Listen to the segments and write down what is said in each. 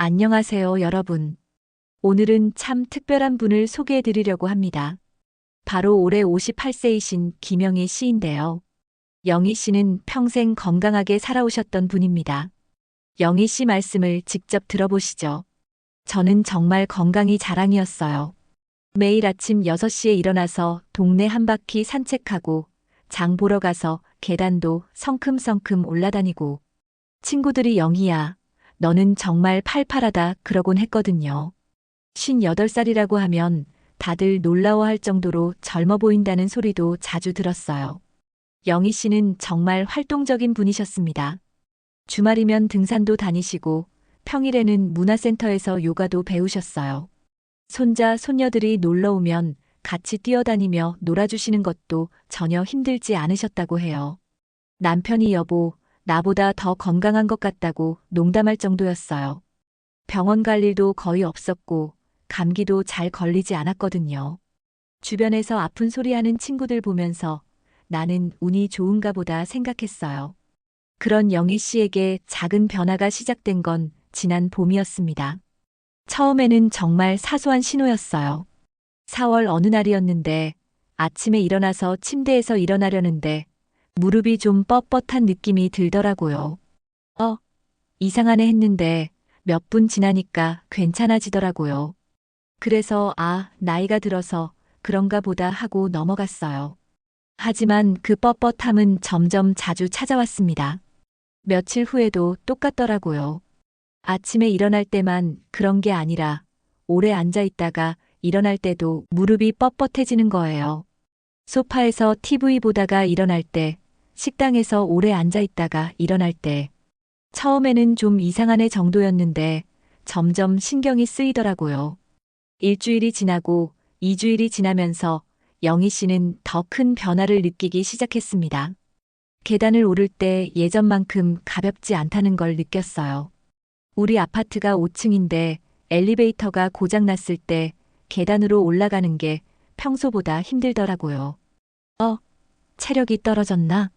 안녕하세요, 여러분. 오늘은 참 특별한 분을 소개해 드리려고 합니다. 바로 올해 58세이신 김영희 씨인데요. 영희 씨는 평생 건강하게 살아오셨던 분입니다. 영희 씨 말씀을 직접 들어보시죠. 저는 정말 건강이 자랑이었어요. 매일 아침 6시에 일어나서 동네 한 바퀴 산책하고 장 보러 가서 계단도 성큼성큼 올라다니고 친구들이 영희야, 너는 정말 팔팔하다 그러곤 했거든요. 58살이라고 하면 다들 놀라워할 정도로 젊어 보인다는 소리도 자주 들었어요. 영희 씨는 정말 활동적인 분이셨습니다. 주말이면 등산도 다니시고 평일에는 문화센터에서 요가도 배우셨어요. 손자, 손녀들이 놀러 오면 같이 뛰어다니며 놀아주시는 것도 전혀 힘들지 않으셨다고 해요. 남편이 여보, 나보다 더 건강한 것 같다고 농담할 정도였어요. 병원 갈 일도 거의 없었고 감기도 잘 걸리지 않았거든요. 주변에서 아픈 소리 하는 친구들 보면서 나는 운이 좋은가 보다 생각했어요. 그런 영희 씨에게 작은 변화가 시작된 건 지난 봄이었습니다. 처음에는 정말 사소한 신호였어요. 4월 어느 날이었는데 아침에 일어나서 침대에서 일어나려는데 무릎이 좀 뻣뻣한 느낌이 들더라고요. 이상하네 했는데 몇 분 지나니까 괜찮아지더라고요. 그래서 나이가 들어서 그런가 보다 하고 넘어갔어요. 하지만 그 뻣뻣함은 점점 자주 찾아왔습니다. 며칠 후에도 똑같더라고요. 아침에 일어날 때만 그런 게 아니라 오래 앉아 있다가 일어날 때도 무릎이 뻣뻣해지는 거예요. 소파에서 TV 보다가 일어날 때, 식당에서 오래 앉아 있다가 일어날 때, 처음에는 좀 이상한 애 정도였는데 점점 신경이 쓰이더라고요. 일주일이 지나고 2주일이 지나면서 영희 씨는 더 큰 변화를 느끼기 시작했습니다. 계단을 오를 때 예전만큼 가볍지 않다는 걸 느꼈어요. 우리 아파트가 5층인데 엘리베이터가 고장났을 때 계단으로 올라가는 게 평소보다 힘들더라고요. 체력이 떨어졌나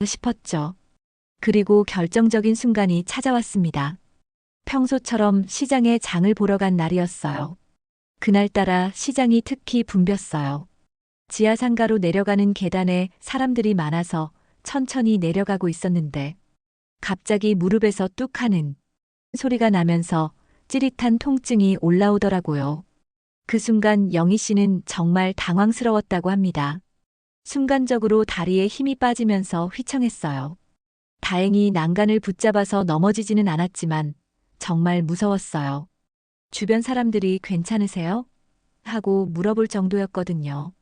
싶었죠. 그리고 결정적인 순간이 찾아왔습니다. 평소처럼 시장에 장을 보러 간 날이었어요. 그날따라 시장이 특히 붐볐어요. 지하상가로 내려가는 계단에 사람들이 많아서 천천히 내려가고 있었는데 갑자기 무릎에서 뚝 하는 소리가 나면서 찌릿한 통증이 올라오더라고요. 그 순간 영희 씨는 정말 당황스러웠다고 합니다. 순간적으로 다리에 힘이 빠지면서 휘청했어요. 다행히 난간을 붙잡아서 넘어지지는 않았지만 정말 무서웠어요. 주변 사람들이 괜찮으세요? 하고 물어볼 정도였거든요.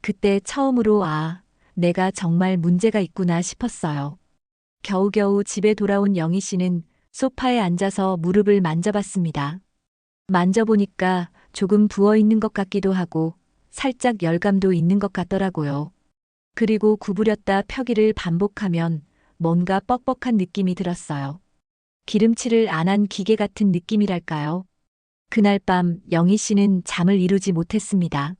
그때 처음으로 내가 정말 문제가 있구나 싶었어요. 겨우겨우 집에 돌아온 영희 씨는 소파에 앉아서 무릎을 만져봤습니다. 만져보니까 조금 부어 있는 것 같기도 하고 살짝 열감도 있는 것 같더라고요. 그리고 구부렸다 펴기를 반복하면 뭔가 뻑뻑한 느낌이 들었어요. 기름칠을 안 한 기계 같은 느낌이랄까요? 그날 밤 영희 씨는 잠을 이루지 못했습니다.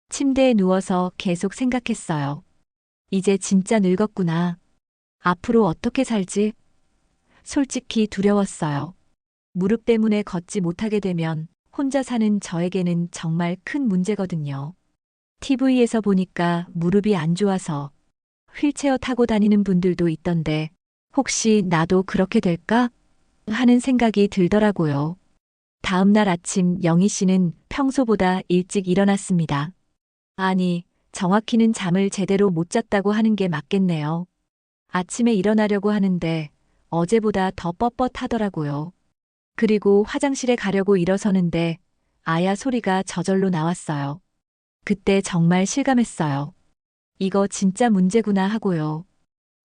침대에 누워서 계속 생각했어요. 이제 진짜 늙었구나. 앞으로 어떻게 살지? 솔직히 두려웠어요. 무릎 때문에 걷지 못하게 되면 혼자 사는 저에게는 정말 큰 문제거든요. TV에서 보니까 무릎이 안 좋아서 휠체어 타고 다니는 분들도 있던데 혹시 나도 그렇게 될까? 하는 생각이 들더라고요. 다음 날 아침 영희 씨는 평소보다 일찍 일어났습니다. 아니, 정확히는 잠을 제대로 못 잤다고 하는 게 맞겠네요. 아침에 일어나려고 하는데 어제보다 더 뻣뻣하더라고요. 그리고 화장실에 가려고 일어서는데 아야 소리가 저절로 나왔어요. 그때 정말 실감했어요. 이거 진짜 문제구나 하고요.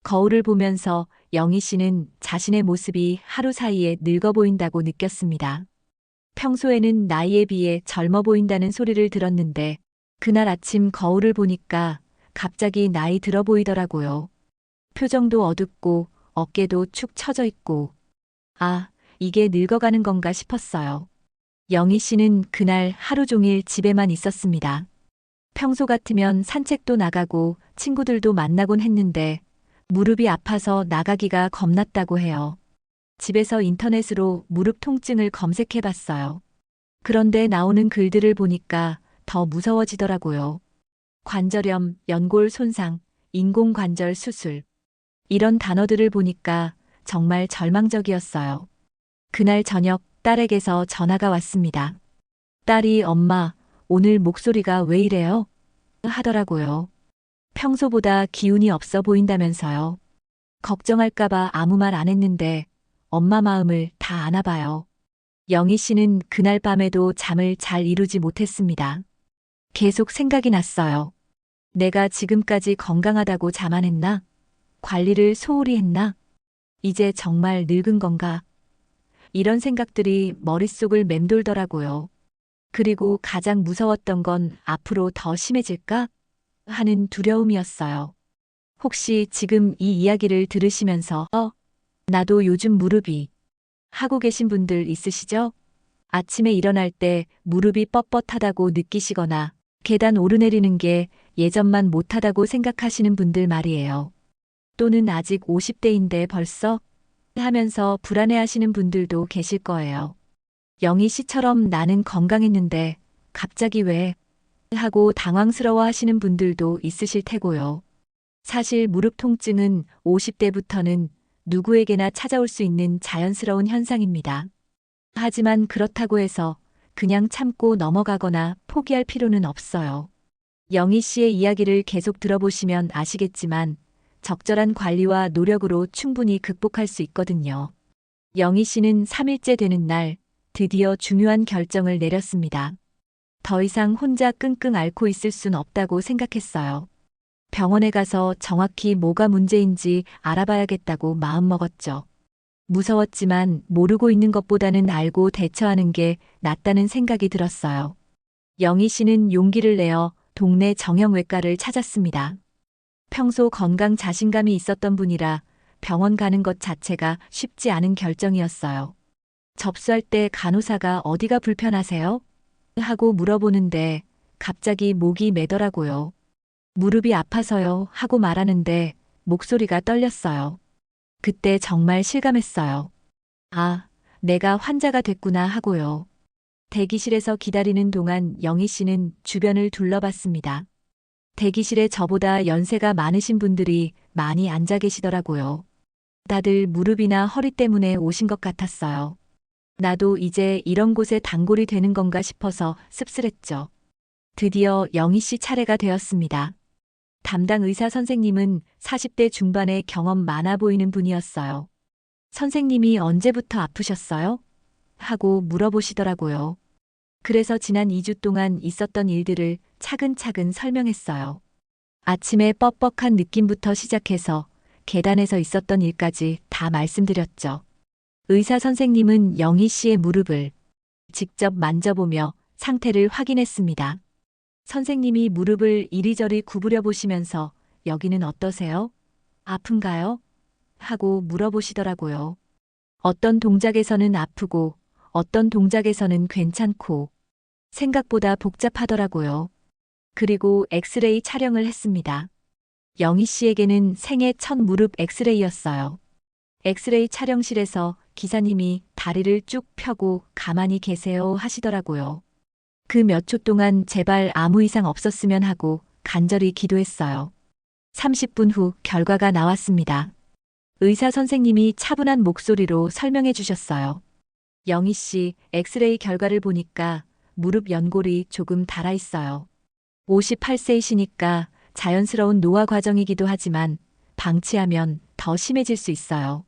거울을 보면서 영희 씨는 자신의 모습이 하루 사이에 늙어 보인다고 느꼈습니다. 평소에는 나이에 비해 젊어 보인다는 소리를 들었는데 그날 아침 거울을 보니까 갑자기 나이 들어 보이더라고요. 표정도 어둡고 어깨도 축 처져 있고 이게 늙어가는 건가 싶었어요. 영희 씨는 그날 하루 종일 집에만 있었습니다. 평소 같으면 산책도 나가고 친구들도 만나곤 했는데 무릎이 아파서 나가기가 겁났다고 해요. 집에서 인터넷으로 무릎 통증을 검색해 봤어요. 그런데 나오는 글들을 보니까 더 무서워지더라고요. 관절염, 연골 손상, 인공관절 수술. 이런 단어들을 보니까 정말 절망적이었어요. 그날 저녁 딸에게서 전화가 왔습니다. 딸이 엄마, 오늘 목소리가 왜 이래요? 하더라고요. 평소보다 기운이 없어 보인다면서요. 걱정할까봐 아무 말 안 했는데 엄마 마음을 다 아나 봐요. 영희 씨는 그날 밤에도 잠을 잘 이루지 못했습니다. 계속 생각이 났어요. 내가 지금까지 건강하다고 자만했나? 관리를 소홀히 했나? 이제 정말 늙은 건가? 이런 생각들이 머릿속을 맴돌더라고요. 그리고 가장 무서웠던 건 앞으로 더 심해질까? 하는 두려움이었어요. 혹시 지금 이 이야기를 들으시면서 나도 요즘 무릎이 하고 계신 분들 있으시죠? 아침에 일어날 때 무릎이 뻣뻣하다고 느끼시거나 계단 오르내리는 게 예전만 못하다고 생각하시는 분들 말이에요. 또는 아직 50대인데 벌써 하면서 불안해하시는 분들도 계실 거예요. 영희 씨처럼 나는 건강했는데 갑자기 왜 하고 당황스러워 하시는 분들도 있으실 테고요. 사실 무릎 통증은 50대부터는 누구에게나 찾아올 수 있는 자연스러운 현상입니다. 하지만 그렇다고 해서 그냥 참고 넘어가거나 포기할 필요는 없어요. 영희 씨의 이야기를 계속 들어보시면 아시겠지만 적절한 관리와 노력으로 충분히 극복할 수 있거든요. 영희 씨는 3일째 되는 날 드디어 중요한 결정을 내렸습니다. 더 이상 혼자 끙끙 앓고 있을 순 없다고 생각했어요. 병원에 가서 정확히 뭐가 문제인지 알아봐야겠다고 마음먹었죠. 무서웠지만 모르고 있는 것보다는 알고 대처하는 게 낫다는 생각이 들었어요. 영희 씨는 용기를 내어 동네 정형외과를 찾았습니다. 평소 건강 자신감이 있었던 분이라 병원 가는 것 자체가 쉽지 않은 결정이었어요. 접수할 때 간호사가 어디가 불편하세요? 하고 물어보는데 갑자기 목이 메더라고요. 무릎이 아파서요 하고 말하는데 목소리가 떨렸어요. 그때 정말 실감했어요. 아, 내가 환자가 됐구나 하고요. 대기실에서 기다리는 동안 영희 씨는 주변을 둘러봤습니다. 대기실에 저보다 연세가 많으신 분들이 많이 앉아 계시더라고요. 다들 무릎이나 허리 때문에 오신 것 같았어요. 나도 이제 이런 곳에 단골이 되는 건가 싶어서 씁쓸했죠. 드디어 영희 씨 차례가 되었습니다. 담당 의사 선생님은 40대 중반의 경험 많아 보이는 분이었어요. 선생님이 언제부터 아프셨어요? 하고 물어보시더라고요. 그래서 지난 2주 동안 있었던 일들을 차근차근 설명했어요. 아침에 뻑뻑한 느낌부터 시작해서 계단에서 있었던 일까지 다 말씀드렸죠. 의사 선생님은 영희 씨의 무릎을 직접 만져보며 상태를 확인했습니다. 선생님이 무릎을 이리저리 구부려 보시면서 여기는 어떠세요? 아픈가요? 하고 물어보시더라고요. 어떤 동작에서는 아프고 어떤 동작에서는 괜찮고 생각보다 복잡하더라고요. 그리고 엑스레이 촬영을 했습니다. 영희 씨에게는 생애 첫 무릎 엑스레이였어요. 엑스레이 촬영실에서 기사님이 다리를 쭉 펴고 가만히 계세요 하시더라고요. 그 몇 초 동안 제발 아무 이상 없었으면 하고 간절히 기도했어요. 30분 후 결과가 나왔습니다. 의사 선생님이 차분한 목소리로 설명해 주셨어요. 영희 씨, 엑스레이 결과를 보니까 무릎 연골이 조금 닳아 있어요. 58세이시니까 자연스러운 노화 과정이기도 하지만 방치하면 더 심해질 수 있어요.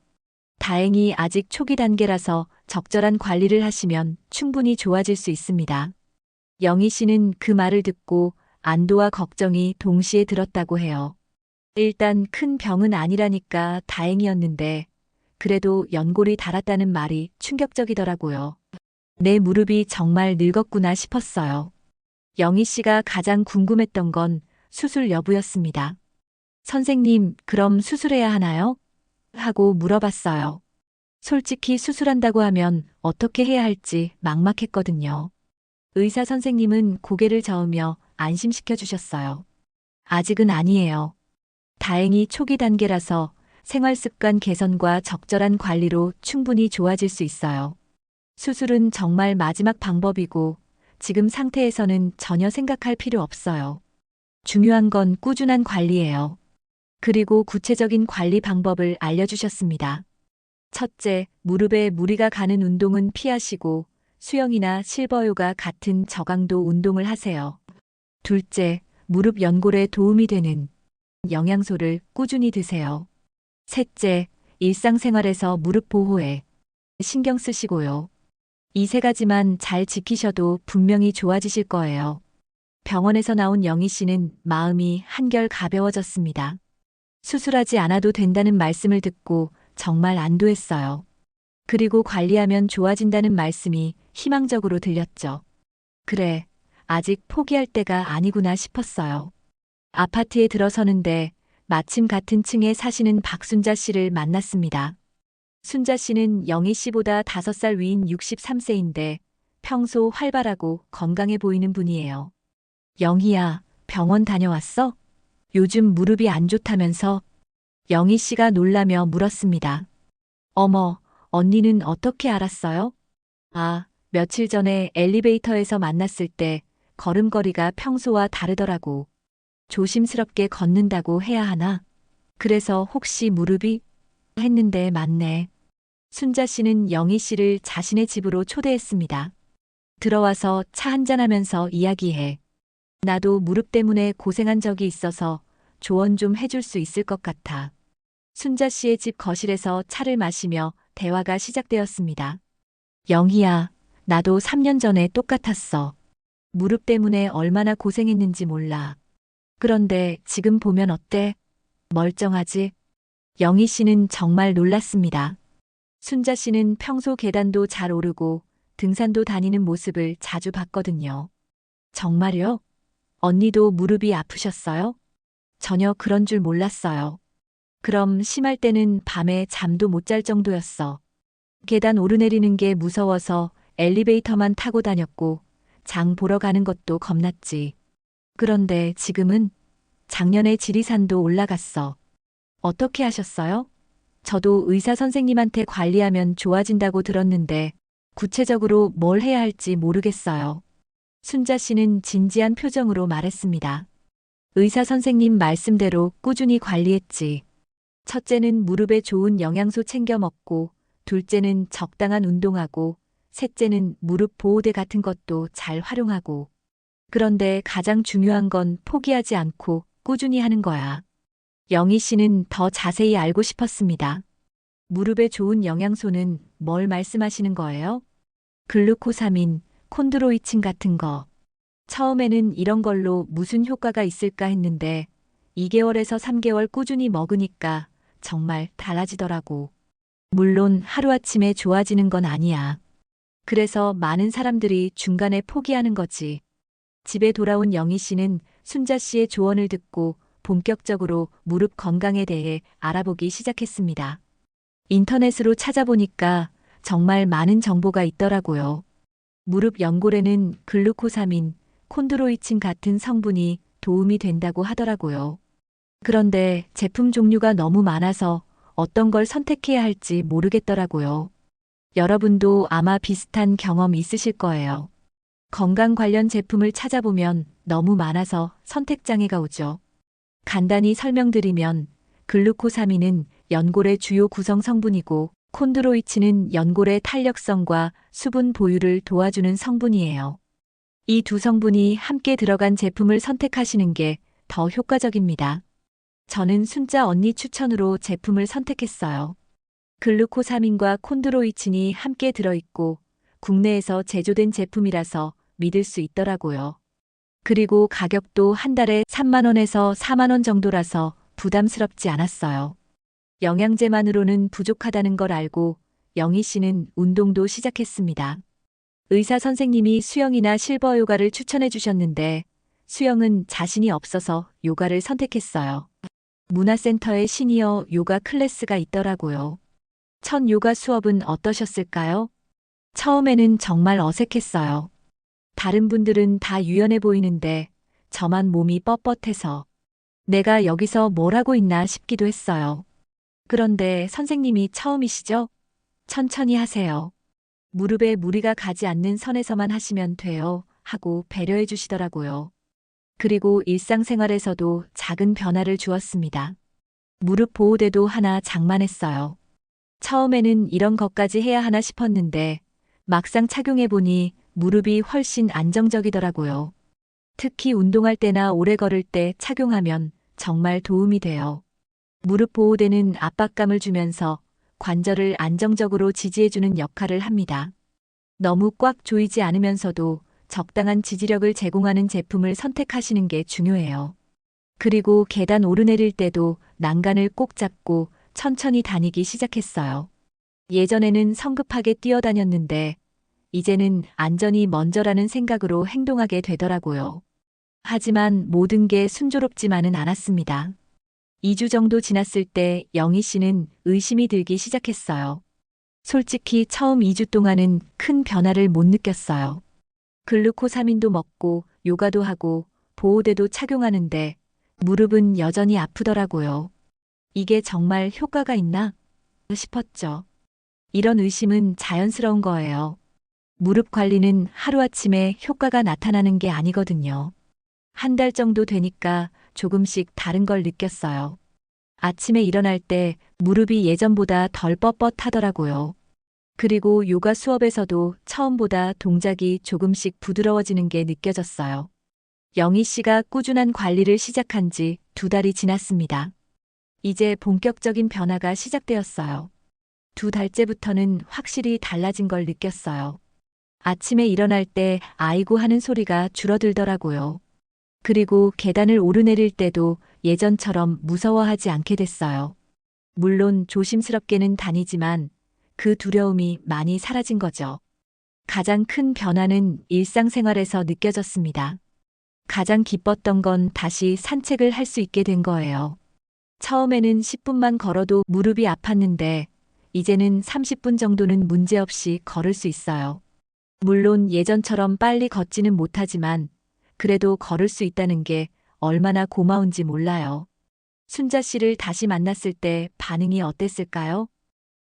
다행히 아직 초기 단계라서 적절한 관리를 하시면 충분히 좋아질 수 있습니다. 영희 씨는 그 말을 듣고 안도와 걱정이 동시에 들었다고 해요. 일단 큰 병은 아니라니까 다행이었는데 그래도 연골이 닳았다는 말이 충격적이더라고요. 내 무릎이 정말 늙었구나 싶었어요. 영희 씨가 가장 궁금했던 건 수술 여부였습니다. 선생님, 그럼 수술해야 하나요? 하고 물어봤어요. 솔직히 수술한다고 하면 어떻게 해야 할지 막막했거든요. 의사 선생님은 고개를 저으며 안심시켜 주셨어요. 아직은 아니에요. 다행히 초기 단계라서 생활습관 개선과 적절한 관리로 충분히 좋아질 수 있어요. 수술은 정말 마지막 방법이고 지금 상태에서는 전혀 생각할 필요 없어요. 중요한 건 꾸준한 관리예요. 그리고 구체적인 관리 방법을 알려주셨습니다. 첫째, 무릎에 무리가 가는 운동은 피하시고 수영이나 실버요가 같은 저강도 운동을 하세요. 둘째, 무릎 연골에 도움이 되는 영양소를 꾸준히 드세요. 셋째, 일상생활에서 무릎 보호에 신경 쓰시고요. 이 세 가지만 잘 지키셔도 분명히 좋아지실 거예요. 병원에서 나온 영희 씨는 마음이 한결 가벼워졌습니다. 수술하지 않아도 된다는 말씀을 듣고 정말 안도했어요. 그리고 관리하면 좋아진다는 말씀이 희망적으로 들렸죠. 그래, 아직 포기할 때가 아니구나 싶었어요. 아파트에 들어서는데 마침 같은 층에 사시는 박순자 씨를 만났습니다. 순자 씨는 영희 씨보다 5살 위인 63세인데 평소 활발하고 건강해 보이는 분이에요. 영희야, 병원 다녀왔어? 요즘 무릎이 안 좋다면서? 영희 씨가 놀라며 물었습니다. 어머, 언니는 어떻게 알았어요? 아, 며칠 전에 엘리베이터에서 만났을 때 걸음걸이가 평소와 다르더라고. 조심스럽게 걷는다고 해야 하나? 그래서 혹시 무릎이? 했는데 맞네. 순자 씨는 영희 씨를 자신의 집으로 초대했습니다. 들어와서 차 한잔하면서 이야기해. 나도 무릎 때문에 고생한 적이 있어서 조언 좀 해줄 수 있을 것 같아. 순자 씨의 집 거실에서 차를 마시며 대화가 시작되었습니다. 영희야, 나도 3년 전에 똑같았어. 무릎 때문에 얼마나 고생했는지 몰라. 그런데 지금 보면 어때? 멀쩡하지? 영희 씨는 정말 놀랐습니다. 순자 씨는 평소 계단도 잘 오르고 등산도 다니는 모습을 자주 봤거든요. 정말요? 언니도 무릎이 아프셨어요? 전혀 그런 줄 몰랐어요. 그럼 심할 때는 밤에 잠도 못 잘 정도였어. 계단 오르내리는 게 무서워서 엘리베이터만 타고 다녔고 장 보러 가는 것도 겁났지. 그런데 지금은 작년에 지리산도 올라갔어. 어떻게 하셨어요? 저도 의사 선생님한테 관리하면 좋아진다고 들었는데 구체적으로 뭘 해야 할지 모르겠어요. 순자 씨는 진지한 표정으로 말했습니다. 의사 선생님 말씀대로 꾸준히 관리했지. 첫째는 무릎에 좋은 영양소 챙겨 먹고, 둘째는 적당한 운동하고, 셋째는 무릎 보호대 같은 것도 잘 활용하고. 그런데 가장 중요한 건 포기하지 않고 꾸준히 하는 거야. 영희 씨는 더 자세히 알고 싶었습니다. 무릎에 좋은 영양소는 뭘 말씀하시는 거예요? 글루코사민, 콘드로이친 같은 거. 처음에는 이런 걸로 무슨 효과가 있을까 했는데 2개월에서 3개월 꾸준히 먹으니까 정말 달라지더라고. 물론 하루아침에 좋아지는 건 아니야. 그래서 많은 사람들이 중간에 포기하는 거지. 집에 돌아온 영희 씨는 순자 씨의 조언을 듣고 본격적으로 무릎 건강에 대해 알아보기 시작했습니다. 인터넷으로 찾아보니까 정말 많은 정보가 있더라고요. 무릎 연골에는 글루코사민, 콘드로이친 같은 성분이 도움이 된다고 하더라고요. 그런데 제품 종류가 너무 많아서 어떤 걸 선택해야 할지 모르겠더라고요. 여러분도 아마 비슷한 경험 있으실 거예요. 건강 관련 제품을 찾아보면 너무 많아서 선택장애가 오죠. 간단히 설명드리면 글루코사민은 연골의 주요 구성 성분이고 콘드로이친은 연골의 탄력성과 수분 보유를 도와주는 성분이에요. 이 두 성분이 함께 들어간 제품을 선택하시는 게 더 효과적입니다. 저는 순자 언니 추천으로 제품을 선택했어요. 글루코사민과 콘드로이친이 함께 들어있고 국내에서 제조된 제품이라서 믿을 수 있더라고요. 그리고 가격도 한 달에 3만 원에서 4만 원 정도라서 부담스럽지 않았어요. 영양제만으로는 부족하다는 걸 알고 영희 씨는 운동도 시작했습니다. 의사 선생님이 수영이나 실버 요가를 추천해 주셨는데 수영은 자신이 없어서 요가를 선택했어요. 문화센터에 시니어 요가 클래스가 있더라고요. 첫 요가 수업은 어떠셨을까요? 처음에는 정말 어색했어요. 다른 분들은 다 유연해 보이는데 저만 몸이 뻣뻣해서 내가 여기서 뭘 하고 있나 싶기도 했어요. 그런데 선생님이 처음이시죠? 천천히 하세요. 무릎에 무리가 가지 않는 선에서만 하시면 돼요. 하고 배려해 주시더라고요. 그리고 일상생활에서도 작은 변화를 주었습니다. 무릎 보호대도 하나 장만했어요. 처음에는 이런 것까지 해야 하나 싶었는데 막상 착용해보니 무릎이 훨씬 안정적이더라고요. 특히 운동할 때나 오래 걸을 때 착용하면 정말 도움이 돼요. 무릎 보호대는 압박감을 주면서 관절을 안정적으로 지지해주는 역할을 합니다. 너무 꽉 조이지 않으면서도 적당한 지지력을 제공하는 제품을 선택하시는 게 중요해요. 그리고 계단 오르내릴 때도 난간을 꼭 잡고 천천히 다니기 시작했어요. 예전에는 성급하게 뛰어다녔는데 이제는 안전이 먼저라는 생각으로 행동하게 되더라고요. 하지만 모든 게 순조롭지만은 않았습니다. 2주 정도 지났을 때 영희 씨는 의심이 들기 시작했어요. 솔직히 처음 2주 동안은 큰 변화를 못 느꼈어요. 글루코사민도 먹고 요가도 하고 보호대도 착용하는데 무릎은 여전히 아프더라고요. 이게 정말 효과가 있나 싶었죠. 이런 의심은 자연스러운 거예요. 무릎 관리는 하루아침에 효과가 나타나는 게 아니거든요. 한 달 정도 되니까 조금씩 다른 걸 느꼈어요. 아침에 일어날 때 무릎이 예전보다 덜 뻣뻣하더라고요. 그리고 요가 수업에서도 처음보다 동작이 조금씩 부드러워지는 게 느껴졌어요. 영희 씨가 꾸준한 관리를 시작한 지 2달이 지났습니다. 이제 본격적인 변화가 시작되었어요. 2달째부터는 확실히 달라진 걸 느꼈어요. 아침에 일어날 때 아이고 하는 소리가 줄어들더라고요. 그리고 계단을 오르내릴 때도 예전처럼 무서워하지 않게 됐어요. 물론 조심스럽게는 다니지만 그 두려움이 많이 사라진 거죠. 가장 큰 변화는 일상생활에서 느껴졌습니다. 가장 기뻤던 건 다시 산책을 할 수 있게 된 거예요. 처음에는 10분만 걸어도 무릎이 아팠는데 이제는 30분 정도는 문제없이 걸을 수 있어요. 물론 예전처럼 빨리 걷지는 못하지만 그래도 걸을 수 있다는 게 얼마나 고마운지 몰라요. 순자 씨를 다시 만났을 때 반응이 어땠을까요?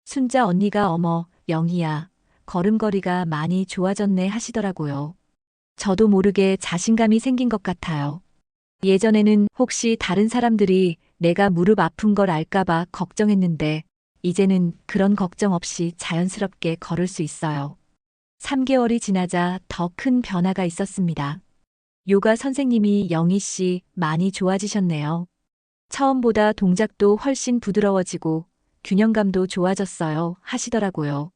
순자 언니가 어머, 영희야, 걸음걸이가 많이 좋아졌네 하시더라고요. 저도 모르게 자신감이 생긴 것 같아요. 예전에는 혹시 다른 사람들이 내가 무릎 아픈 걸 알까봐 걱정했는데 이제는 그런 걱정 없이 자연스럽게 걸을 수 있어요. 3개월이 지나자 더 큰 변화가 있었습니다. 요가 선생님이 영희 씨 많이 좋아지셨네요. 처음보다 동작도 훨씬 부드러워지고 균형감도 좋아졌어요 하시더라고요.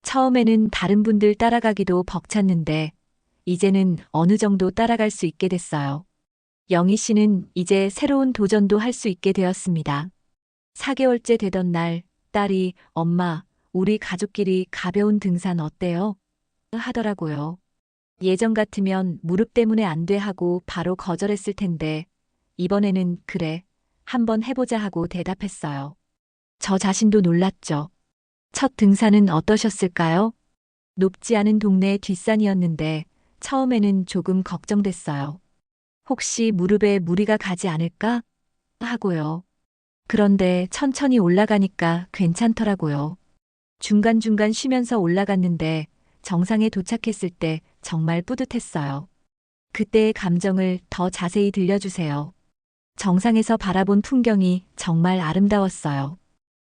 처음에는 다른 분들 따라가기도 벅찼는데 이제는 어느 정도 따라갈 수 있게 됐어요. 영희 씨는 이제 새로운 도전도 할 수 있게 되었습니다. 4개월째 되던 날 딸이 엄마, 우리 가족끼리 가벼운 등산 어때요? 하더라고요. 예전 같으면 무릎 때문에 안 돼 하고 바로 거절했을 텐데 이번에는 그래, 한번 해보자 하고 대답했어요. 저 자신도 놀랐죠. 첫 등산은 어떠셨을까요? 높지 않은 동네 뒷산이었는데 처음에는 조금 걱정됐어요. 혹시 무릎에 무리가 가지 않을까? 하고요. 그런데 천천히 올라가니까 괜찮더라고요. 중간중간 쉬면서 올라갔는데 정상에 도착했을 때 정말 뿌듯했어요. 그때의 감정을 더 자세히 들려주세요. 정상에서 바라본 풍경이 정말 아름다웠어요.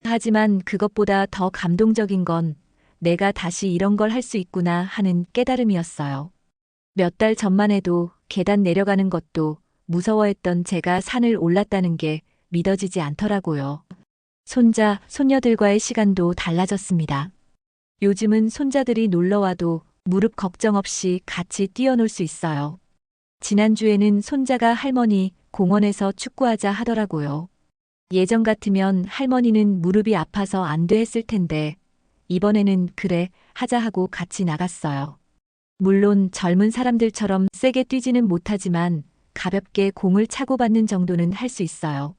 하지만 그것보다 더 감동적인 건 내가 다시 이런 걸 할 수 있구나 하는 깨달음이었어요. 몇 달 전만 해도 계단 내려가는 것도 무서워했던 제가 산을 올랐다는 게 믿어지지 않더라고요. 손자, 손녀들과의 시간도 달라졌습니다. 요즘은 손자들이 놀러와도 무릎 걱정 없이 같이 뛰어놀 수 있어요. 지난주에는 손자가 할머니 공원에서 축구하자 하더라고요. 예전 같으면 할머니는 무릎이 아파서 안 돼 했을 텐데 이번에는 그래, 하자 하고 같이 나갔어요. 물론 젊은 사람들처럼 세게 뛰지는 못하지만 가볍게 공을 차고 받는 정도는 할 수 있어요.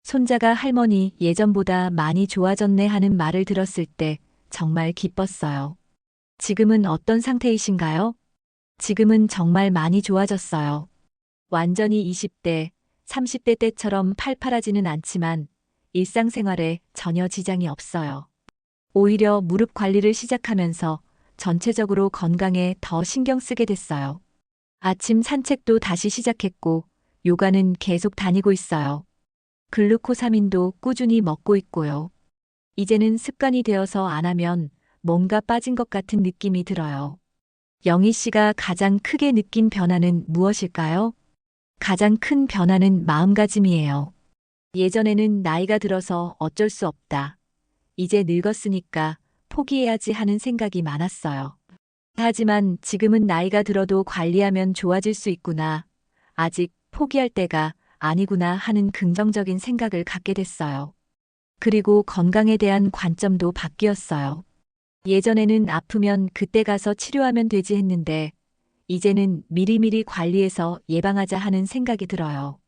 손자가 할머니 예전보다 많이 좋아졌네 하는 말을 들었을 때 정말 기뻤어요. 지금은 어떤 상태이신가요? 지금은 정말 많이 좋아졌어요. 완전히 20대, 30대 때처럼 팔팔하지는 않지만 일상생활에 전혀 지장이 없어요. 오히려 무릎 관리를 시작하면서 전체적으로 건강에 더 신경 쓰게 됐어요. 아침 산책도 다시 시작했고, 요가는 계속 다니고 있어요. 글루코사민도 꾸준히 먹고 있고요. 이제는 습관이 되어서 안 하면 뭔가 빠진 것 같은 느낌이 들어요. 영희 씨가 가장 크게 느낀 변화는 무엇일까요? 가장 큰 변화는 마음가짐이에요. 예전에는 나이가 들어서 어쩔 수 없다. 이제 늙었으니까 포기해야지 하는 생각이 많았어요. 하지만 지금은 나이가 들어도 관리하면 좋아질 수 있구나. 아직 포기할 때가 아니구나 하는 긍정적인 생각을 갖게 됐어요. 그리고 건강에 대한 관점도 바뀌었어요. 예전에는 아프면 그때 가서 치료하면 되지 했는데, 이제는 미리미리 관리해서 예방하자 하는 생각이 들어요.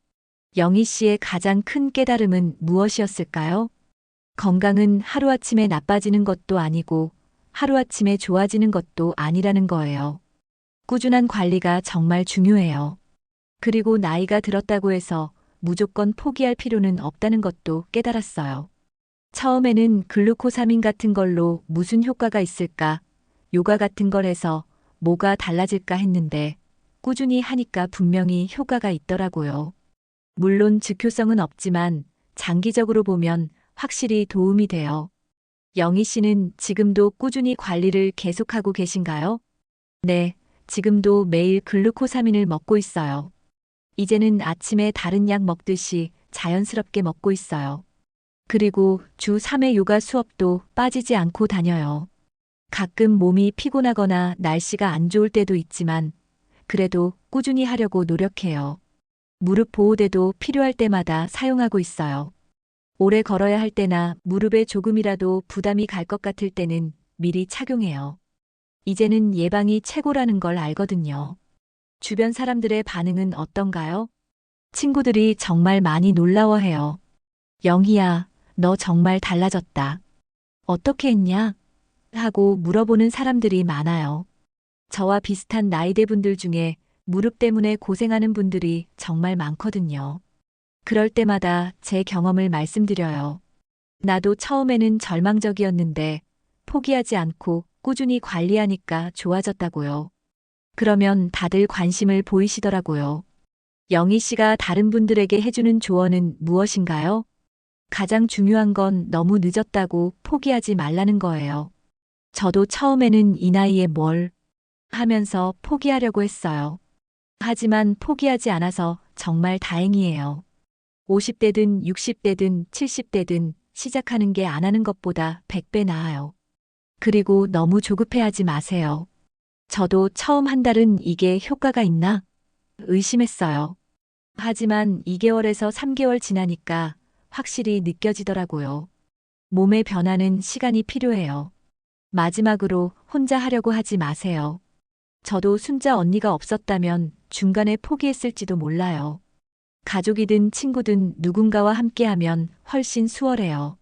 영희 씨의 가장 큰 깨달음은 무엇이었을까요? 건강은 하루아침에 나빠지는 것도 아니고, 하루아침에 좋아지는 것도 아니라는 거예요. 꾸준한 관리가 정말 중요해요. 그리고 나이가 들었다고 해서 무조건 포기할 필요는 없다는 것도 깨달았어요. 처음에는 글루코사민 같은 걸로 무슨 효과가 있을까, 요가 같은 걸 해서 뭐가 달라질까 했는데 꾸준히 하니까 분명히 효과가 있더라고요. 물론 즉효성은 없지만 장기적으로 보면 확실히 도움이 돼요. 영희 씨는 지금도 꾸준히 관리를 계속하고 계신가요? 네, 지금도 매일 글루코사민을 먹고 있어요. 이제는 아침에 다른 약 먹듯이 자연스럽게 먹고 있어요. 그리고 주 3회 요가 수업도 빠지지 않고 다녀요. 가끔 몸이 피곤하거나 날씨가 안 좋을 때도 있지만 그래도 꾸준히 하려고 노력해요. 무릎 보호대도 필요할 때마다 사용하고 있어요. 오래 걸어야 할 때나 무릎에 조금이라도 부담이 갈 것 같을 때는 미리 착용해요. 이제는 예방이 최고라는 걸 알거든요. 주변 사람들의 반응은 어떤가요? 친구들이 정말 많이 놀라워해요. 영희야, 너 정말 달라졌다. 어떻게 했냐? 하고 물어보는 사람들이 많아요. 저와 비슷한 나이대 분들 중에 무릎 때문에 고생하는 분들이 정말 많거든요. 그럴 때마다 제 경험을 말씀드려요. 나도 처음에는 절망적이었는데 포기하지 않고 꾸준히 관리하니까 좋아졌다고요. 그러면 다들 관심을 보이시더라고요. 영희 씨가 다른 분들에게 해주는 조언은 무엇인가요? 가장 중요한 건 너무 늦었다고 포기하지 말라는 거예요. 저도 처음에는 이 나이에 뭘 하면서 포기하려고 했어요. 하지만 포기하지 않아서 정말 다행이에요. 50대든 60대든 70대든 시작하는 게 안 하는 것보다 100배 나아요. 그리고 너무 조급해하지 마세요. 저도 처음 한 달은 이게 효과가 있나? 의심했어요. 하지만 2개월에서 3개월 지나니까 확실히 느껴지더라고요. 몸의 변화는 시간이 필요해요. 마지막으로 혼자 하려고 하지 마세요. 저도 순자 언니가 없었다면 중간에 포기했을지도 몰라요. 가족이든 친구든 누군가와 함께하면 훨씬 수월해요.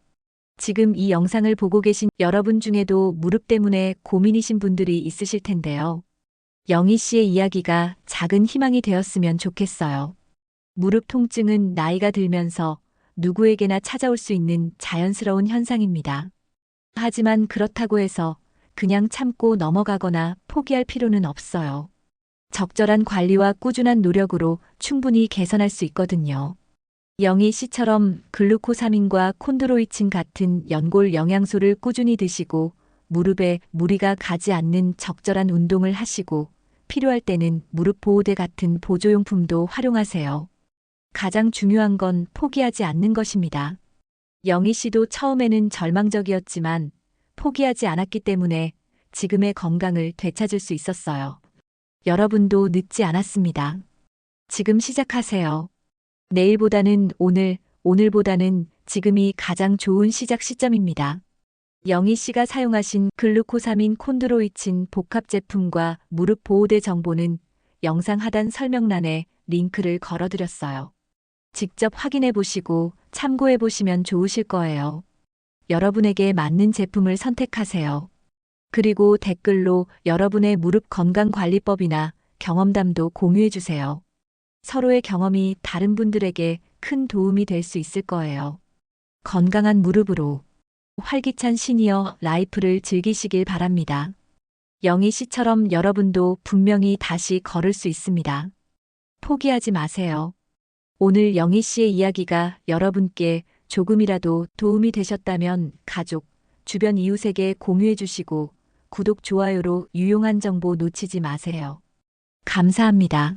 지금 이 영상을 보고 계신 여러분 중에도 무릎 때문에 고민이신 분들이 있으실 텐데요. 영희 씨의 이야기가 작은 희망이 되었으면 좋겠어요. 무릎 통증은 나이가 들면서 누구에게나 찾아올 수 있는 자연스러운 현상입니다. 하지만 그렇다고 해서 그냥 참고 넘어가거나 포기할 필요는 없어요. 적절한 관리와 꾸준한 노력으로 충분히 개선할 수 있거든요. 영희 씨처럼 글루코사민과 콘드로이친 같은 연골 영양소를 꾸준히 드시고 무릎에 무리가 가지 않는 적절한 운동을 하시고 필요할 때는 무릎 보호대 같은 보조용품도 활용하세요. 가장 중요한 건 포기하지 않는 것입니다. 영희 씨도 처음에는 절망적이었지만 포기하지 않았기 때문에 지금의 건강을 되찾을 수 있었어요. 여러분도 늦지 않았습니다. 지금 시작하세요. 내일보다는 오늘, 오늘보다는 지금이 가장 좋은 시작 시점입니다. 영희 씨가 사용하신 글루코사민 콘드로이친 복합 제품과 무릎 보호대 정보는 영상 하단 설명란에 링크를 걸어드렸어요. 직접 확인해 보시고 참고해 보시면 좋으실 거예요. 여러분에게 맞는 제품을 선택하세요. 그리고 댓글로 여러분의 무릎 건강 관리법이나 경험담도 공유해 주세요. 서로의 경험이 다른 분들에게 큰 도움이 될 수 있을 거예요. 건강한 무릎으로 활기찬 시니어 라이프를 즐기시길 바랍니다. 영희 씨처럼 여러분도 분명히 다시 걸을 수 있습니다. 포기하지 마세요. 오늘 영희 씨의 이야기가 여러분께 조금이라도 도움이 되셨다면 가족, 주변 이웃에게 공유해 주시고 구독, 좋아요로 유용한 정보 놓치지 마세요. 감사합니다.